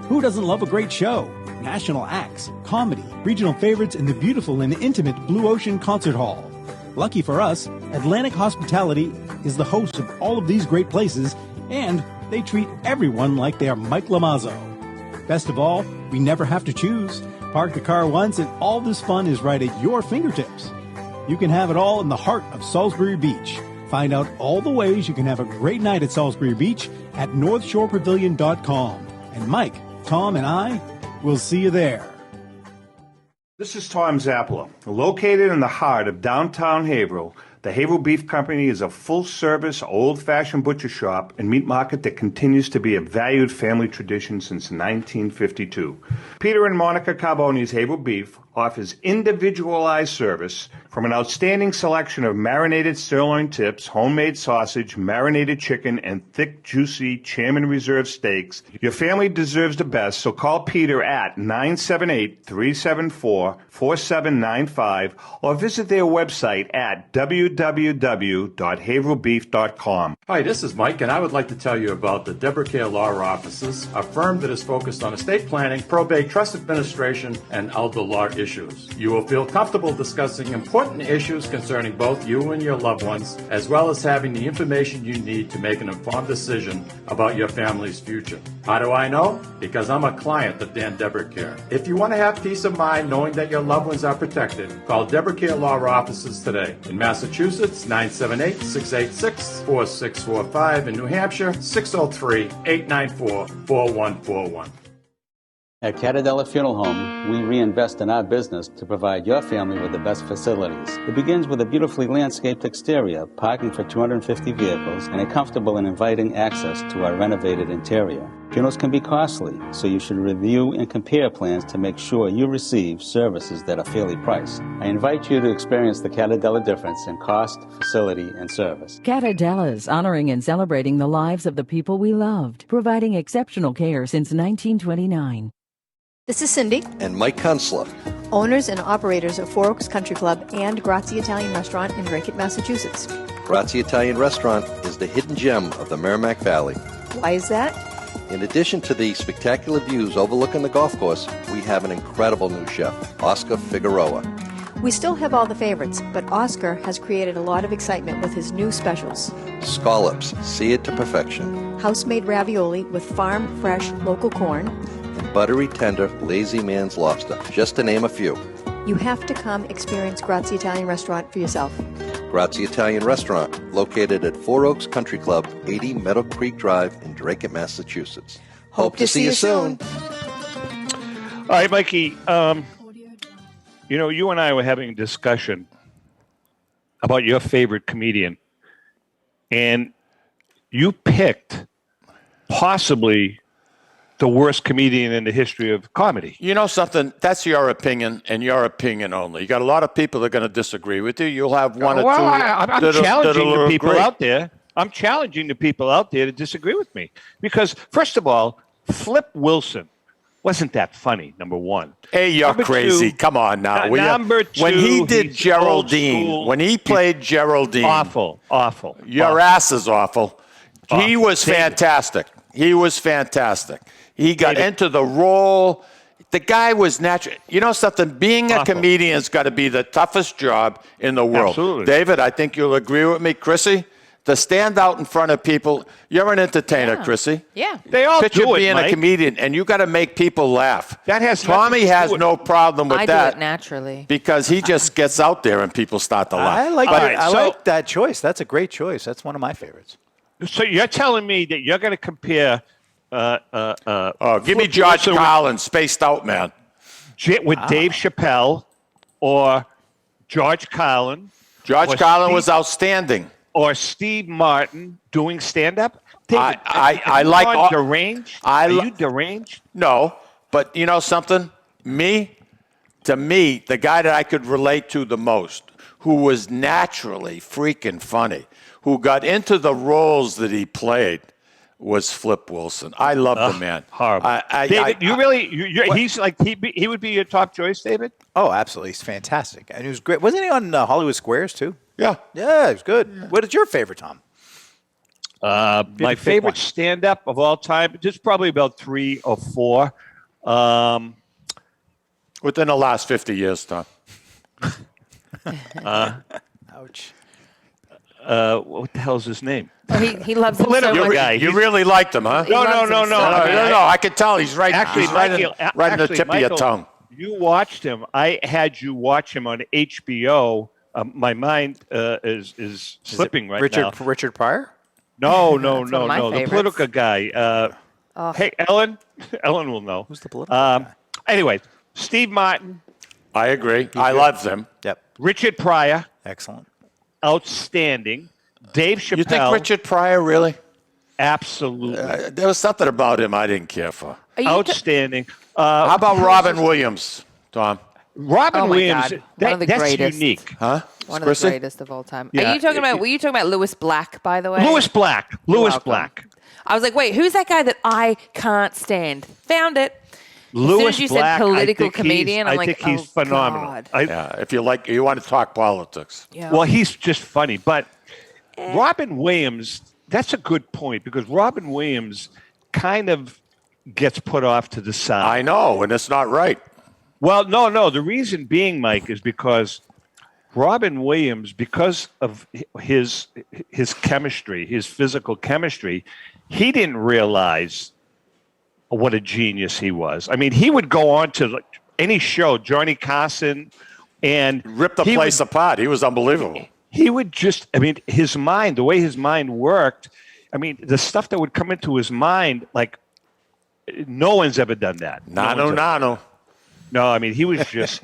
Who doesn't love a great show? National acts, comedy, regional favorites in the beautiful and intimate Blue Ocean Concert Hall. Lucky for us, Atlantic Hospitality is the host of all of these great places, and they treat everyone like they are Mike Lamazzo. Best of all, we never have to choose. Park the car once and all this fun is right at your fingertips. You can have it all in the heart of Salisbury Beach. Find out all the ways you can have a great night at Salisbury Beach at northshorepavilion.com. And Mike, Tom, and I will see you there. This is Tom Zappala. Located in the heart of downtown Haverhill, the Haverhill Beef Company is a full-service, old-fashioned butcher shop and meat market that continues to be a valued family tradition since 1952. Peter and Monica Carboni's Haverhill Beef offers individualized service from an outstanding selection of marinated sirloin tips, homemade sausage, marinated chicken, and thick, juicy Chairman Reserve steaks. Your family deserves the best, so call Peter at 978-374-4795 or visit their website at www.haverhillbeef.com. Hi, this is Mike, and I would like to tell you about the Deborah Care Law Offices, a firm that is focused on estate planning, probate, trust administration, and elder law issues. You will feel comfortable discussing important issues concerning both you and your loved ones, as well as having the information you need to make an informed decision about your family's future. How do I know? Because I'm a client of Dan Deborah Care. If you want to have peace of mind knowing that your loved ones are protected, call Deborah Care Law Offices today. In Massachusetts, 978-686-4645. In New Hampshire, 603-894-4141. At Catadella Funeral Home, we reinvest in our business to provide your family with the best facilities. It begins with a beautifully landscaped exterior, parking for 250 vehicles, and a comfortable and inviting access to our renovated interior. Funerals can be costly, so you should review and compare plans to make sure you receive services that are fairly priced. I invite you to experience the Catadella difference in cost, facility, and service. Catadella's honoring and celebrating the lives of the people we loved, providing exceptional care since 1929. This is Cindy. And Mike Kunstler. Owners and operators of Four Oaks Country Club and Grazie Italian Restaurant in Drake, Massachusetts. Grazie Italian Restaurant is the hidden gem of the Merrimack Valley. Why is that? In addition to the spectacular views overlooking the golf course, we have an incredible new chef, Oscar Figueroa. We still have all the favorites, but Oscar has created a lot of excitement with his new specials. Scallops, seared to perfection. House-made ravioli with farm-fresh local corn. And buttery tender, lazy man's lobster, just to name a few. You have to come experience Grazie Italian Restaurant for yourself. Grazie Italian Restaurant, located at Four Oaks Country Club, 80 Meadow Creek Drive in Drake, Massachusetts. Hope to see you soon. All right, Mikey. You and I were having a discussion about your favorite comedian, and you picked possibly the worst comedian in the history of comedy. You know something? That's your opinion and your opinion only. You got a lot of people that are going to disagree with you. You'll have one or two. I'm challenging the people out there. I'm challenging the people out there to disagree with me because, first of all, Flip Wilson wasn't that funny. Number one. Hey, you're number crazy. Two, Come on now. Number two, when he did Geraldine, when he played Geraldine, awful. Your ass is awful. He was fantastic. He was fantastic. He got into the role. The guy was natural. You know something? Being a comedian's got to be the toughest job in the world. Absolutely. David, I think you'll agree with me. Chrissy, to stand out in front of people. You're an entertainer, Chrissy. Yeah. They all Picture do it, being Mike. a comedian, and you got to make people laugh. That has Tommy has no problem with I that do it naturally. because he just gets out there and people start to laugh. I like All that. right, I so- like that choice. That's a great choice. That's one of my favorites. So you're telling me that you're going to compare Give me George Carlin, spaced out man. with Dave Chappelle or George Carlin? George Carlin was outstanding. Or Steve Martin doing stand-up? David, I like all, deranged. Are you deranged? No, but you know something? To me, the guy that I could relate to the most, who was naturally freaking funny, who got into the roles that he played, was Flip Wilson. I love the man. Horrible. David, he would be your top choice, David? Oh, absolutely. He's fantastic. And he was great. Wasn't he on Hollywood Squares, too? Yeah. Yeah, he was good. Yeah. What is your favorite, Tom? My favorite stand-up of all time, just probably about 3 or 4. Within the last 50 years, Tom. Ouch. What the hell's his name? He loves him so much. guy. You really liked him, huh? No. I could tell. He's right. Actually, he's right in the tip of your tongue. You watched him. I had you watch him on HBO. My mind is slipping right now. Richard Pryor? No. my The favorites. political guy. Hey, Ellen. Ellen will know. Who's the political guy? Anyway, Steve Martin. I agree. I love them. Yep. Richard Pryor. Excellent. Outstanding. Dave Chappelle. You think Richard Pryor really? Absolutely. There was something about him I didn't care for. Outstanding. How about Robin Williams, Tom? Robin Williams. God. One of the that's greatest. unique. Huh? One Chrissy? of the greatest of all time. Yeah. Were you talking about Louis Black, by the way? Louis Black. You're Louis welcome. Black. I was like, wait, who's that guy that I can't stand? Found it. Louis as soon as you Black, said political I think comedian, I'm I like, think he's oh, phenomenal. God. If you want to talk politics. Yeah. Well, he's just funny. But Robin Williams, that's a good point because Robin Williams kind of gets put off to the side. I know, and it's not right. Well, no. The reason being, Mike, is because Robin Williams, because of his chemistry, his physical chemistry, he didn't realize what a genius he was. I mean, he would go on to any show, Johnny Carson, and rip the place apart. He was unbelievable. He would just, his mind, the way his mind worked, the stuff that would come into his mind, like, no one's ever done that. Nano. No, he was just,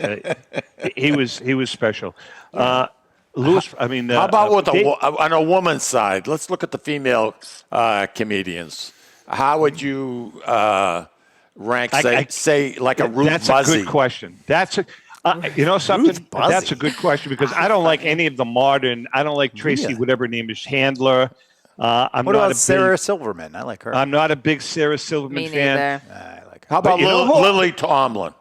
he was special. How about on a woman's side? Let's look at the female comedians. How would you rank, say, like a Ruth That's Buzzy? a good question. That's something? That's a good question because I don't like any of the modern. I don't like Tracy, whatever her name is, Handler. What about Sarah Silverman? I like her. I'm not a big Sarah Silverman fan. I like her. How about Lily Tomlin?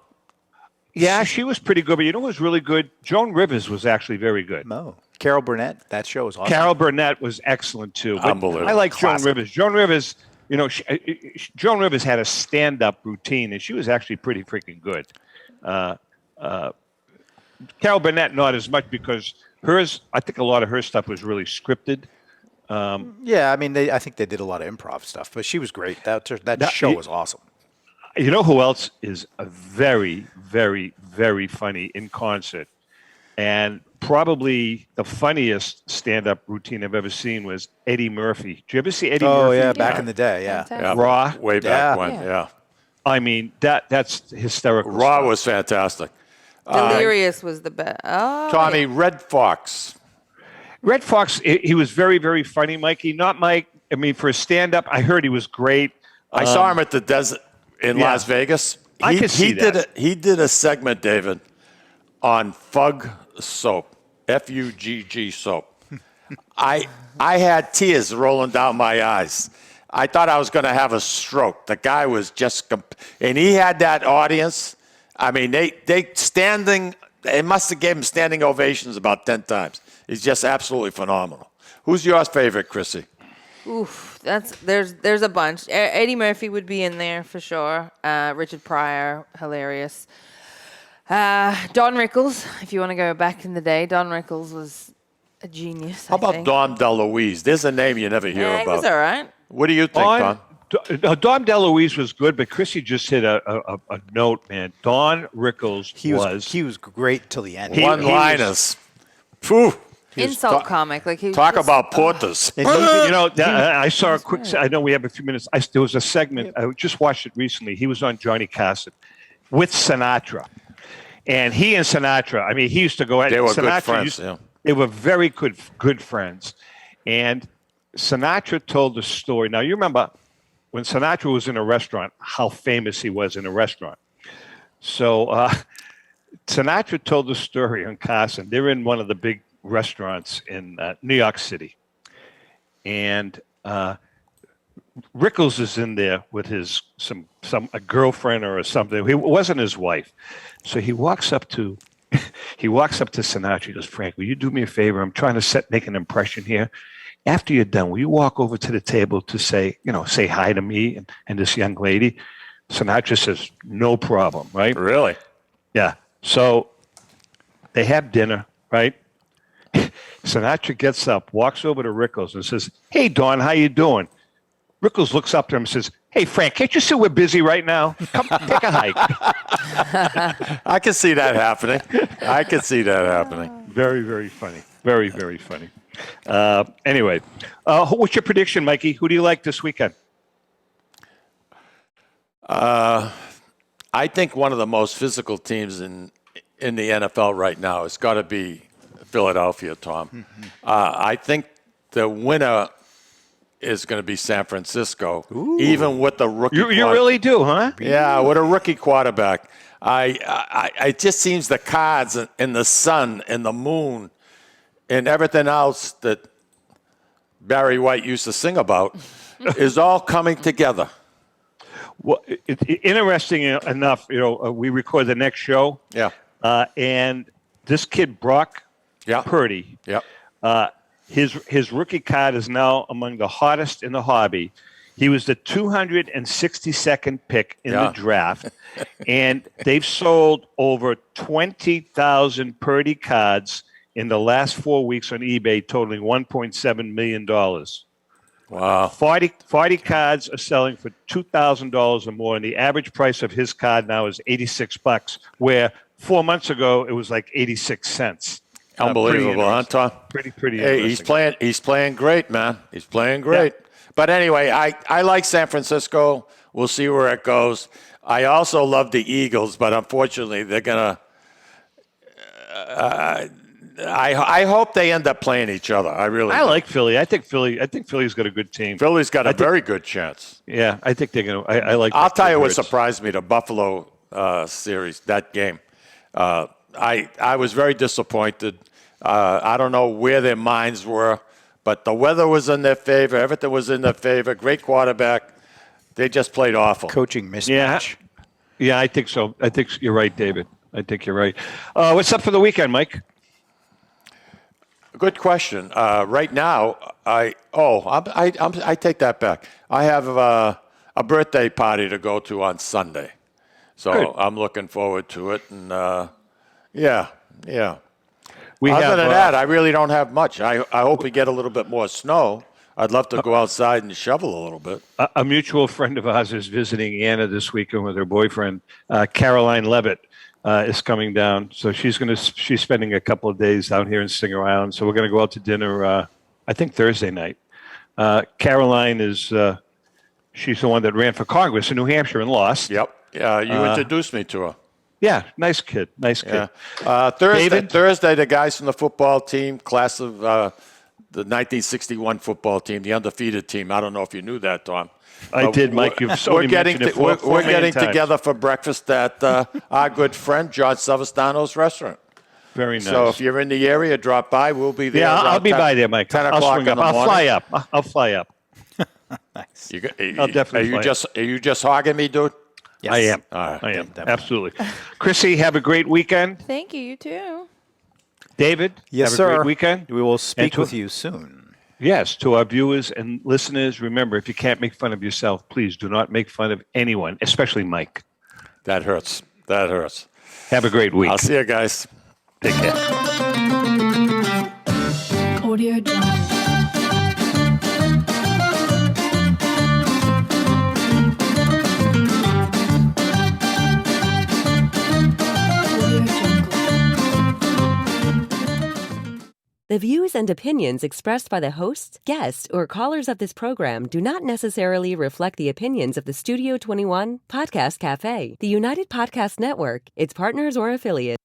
Yeah, she was pretty good. But you know who was really good? Joan Rivers was actually very good. No. Carol Burnett. That show was awesome. Carol Burnett was excellent too. But Unbelievable. I like Classic. Joan Rivers. Joan Rivers, Joan Rivers had a stand-up routine, and she was actually pretty freaking good. Carol Burnett, not as much because hers. I think a lot of her stuff was really scripted. Yeah, I mean, I think they did a lot of improv stuff, but she was great. That show was awesome. You know who else is a very, very, very funny in concert, and probably the funniest stand-up routine I've ever seen was Eddie Murphy. Did you ever see Eddie Murphy? Oh yeah, back in the day, yeah. Raw, way back when, yeah. I mean, that's hysterical. Raw stuff. was fantastic. Delirious was the best. Oh, Tommy, yeah. Red Fox. Red Fox, he was very, very funny, Mikey. Not Mike. I mean, for a stand-up, I heard he was great. I saw him at the desert in Las Vegas. I could see that. He did a segment, David, on Fug soap, F-U-G-G soap. I had tears rolling down my eyes. I thought I was going to have a stroke. The guy was just, and he had that audience. I mean, they must have gave him standing ovations about 10 times. He's just absolutely phenomenal. Who's your favorite, Chrissy? Oof, there's a bunch. Eddie Murphy would be in there for sure. Richard Pryor, hilarious. Don Rickles, if you want to go back in the day, Don Rickles was a genius. How about Dom DeLuise? There's a name you never hear about. He was all right. What do you think, Don? Dom DeLuise was good, but Chrissy just hit a note, man. Don Rickles he was great till the end. One-liners. Phew. Insult comic. Like he was Talk just- about Porters. I saw a quick. I know we have a few minutes. There was a segment. I just watched it recently. He was on Johnny Carson with Sinatra, and he and Sinatra. I mean, he used to go. They were Sinatra good friends. Yeah. They were very good friends, and Sinatra told the story. Now you remember when Sinatra was in a restaurant, how famous he was in a restaurant. So Sinatra told the story on Carson. They're in one of the big restaurants in New York City, and Rickles is in there with his a girlfriend or something. It wasn't his wife, so he walks up to Sinatra. He goes, "Frank, will you do me a favor? I'm trying to make an impression here. After you're done, will you walk over to the table to say hi to me and this young lady?" Sinatra says, "No problem." Right? Really? Yeah. So they have dinner, right? Sinatra gets up, walks over to Rickles and says, "Hey, Don, how you doing?" Rickles looks up to him and says, "Hey, Frank, can't you see we're busy right now? Come take a hike." I can see that happening. Very, very funny. Very, very funny. Anyway, what's your prediction, Mikey? Who do you like this weekend? I think one of the most physical teams in the NFL right now has got to be Philadelphia, Tom. I think the winner is going to be San Francisco, even with the rookie. You really do, huh? Yeah, with a rookie quarterback. It just seems the cards and the sun and the moon and everything else that Barry White used to sing about is all coming together. Well, interesting enough, we record the next show. Yeah. And this kid, Brock Purdy, his rookie card is now among the hottest in the hobby. He was the 262nd pick in the draft, and they've sold over 20,000 Purdy cards in the last 4 weeks on eBay, totaling $1.7 million. Wow. 40 cards are selling for $2,000 or more, and the average price of his card now is $86, where 4 months ago it was like 86 cents. Unbelievable, huh, Tom? Pretty. Hey, he's playing great, man. He's playing great. Yeah. But anyway, I like San Francisco. We'll see where it goes. I also love the Eagles, but unfortunately, they're gonna. I hope they end up playing each other. I like Philly. I think Philly's got a good team. Philly's got a very good chance. Yeah, I think they're gonna. I like. I'll tell you what surprised me: the Buffalo series, that game. I was very disappointed. I don't know where their minds were, but the weather was in their favor. Everything was in their favor. Great quarterback. They just played awful. Coaching mismatch. Yeah, I think so. I think you're right, David. I think you're right. What's up for the weekend, Mike? Good question. Right now, I take that back. I have a birthday party to go to on Sunday, so Good. I'm looking forward to it. And yeah. Other than that, I really don't have much. I hope we get a little bit more snow. I'd love to go outside and shovel a little bit. A mutual friend of ours is visiting Anna this weekend with her boyfriend. Caroline Levitt is coming down, so she's spending a couple of days out here in Singer Island. So we're going to go out to dinner. I think Thursday night. Caroline is she's the one that ran for Congress in New Hampshire and lost. Yep. You introduced me to her. Yeah, nice kid. Yeah. David? Thursday, the guys from the football team, class of the 1961 football team, the undefeated team. I don't know if you knew that, Tom. I did, Mike. You've so we're getting times. together for breakfast at our good friend John Savastano's restaurant. Very nice. So if you're in the area, drop by. We'll be there. Yeah, I'll be by there, Mike. 10 I'll o'clock swing in up. the I'll morning. fly up. I'll fly up. Nice. I'll definitely fly up. Are you just hogging me, dude? Yes. I am. All right. I am. Absolutely. Chrissy, have a great weekend. Thank you. You too. David, Yes, have sir. a great weekend. We will speak to- with you soon. Yes, to our viewers and listeners, remember, if you can't make fun of yourself, please do not make fun of anyone, especially Mike. That hurts. Have a great week. I'll see you guys. Take care. Audio Jungle. The views and opinions expressed by the hosts, guests, or callers of this program do not necessarily reflect the opinions of the Studio 21 Podcast Cafe, the United Podcast Network, its partners, or affiliates.